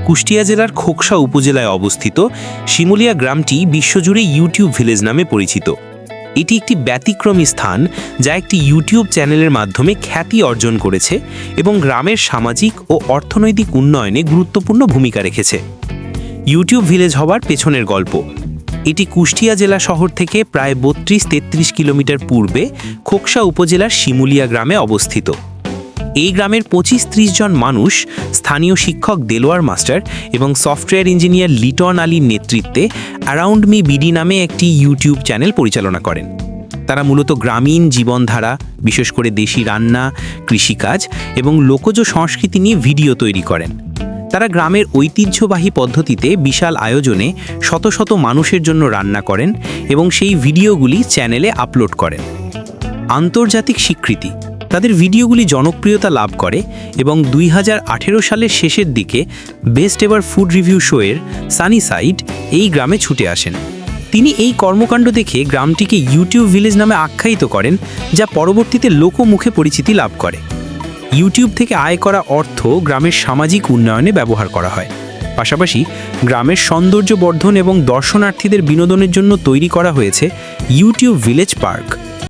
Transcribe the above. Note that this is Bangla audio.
কুষ্টিয়া জেলার খোকসা উপজেলায় অবস্থিত শিমুলিয়া গ্রামটি বিশ্বজুড়ে ইউটিউব ভিলেজ নামে পরিচিত। এটি একটি ব্যতিক্রমী স্থান যা একটি ইউটিউব চ্যানেলের মাধ্যমে খ্যাতি অর্জন করেছে এবং গ্রামের সামাজিক ও অর্থনৈতিক উন্নয়নে গুরুত্বপূর্ণ ভূমিকা রেখেছে। ইউটিউব ভিলেজ হওয়ার পেছনের গল্প। এটি কুষ্টিয়া জেলা শহর থেকে প্রায় ৩২-৩৩ কিলোমিটার পূর্বে খোকসা উপজেলার শিমুলিয়া গ্রামে অবস্থিত। এই গ্রামের ২৫-৩০ জন মানুষ স্থানীয় শিক্ষক দেলোয়ার মাস্টার এবং সফটওয়্যার ইঞ্জিনিয়ার লিটন আলীর নেতৃত্বে অ্যারাউন্ড মি বিডি নামে একটি ইউটিউব চ্যানেল পরিচালনা করেন। তারা মূলত গ্রামীণ জীবনধারা, বিশেষ করে দেশি রান্না, কৃষিকাজ এবং লোকজ সংস্কৃতি নিয়ে ভিডিও তৈরি করেন। তারা গ্রামের ঐতিহ্যবাহী পদ্ধতিতে বিশাল আয়োজনে শত শত মানুষের জন্য রান্না করেন এবং সেই ভিডিওগুলি চ্যানেলে আপলোড করেন। আন্তর্জাতিক স্বীকৃতি। তাদের ভিডিওগুলি জনপ্রিয়তা লাভ করে এবং ২০১৮ সালের শেষের দিকে বেস্ট এভার ফুড রিভিউ শোয়ের সানি সাইড এই গ্রামে ছুটে আসেন। তিনি এই কর্মকাণ্ড দেখে গ্রামটিকে ইউটিউব ভিলেজ নামে আখ্যায়িত করেন, যা পরবর্তীতে লোকমুখে পরিচিতি লাভ করে। ইউটিউব থেকে আয় করা অর্থ গ্রামের সামাজিক উন্নয়নে ব্যবহার করা হয়। পাশাপাশি গ্রামের সৌন্দর্য বর্ধন এবং দর্শনার্থীদের বিনোদনের জন্য তৈরি করা হয়েছে ইউটিউব ভিলেজ পার্ক।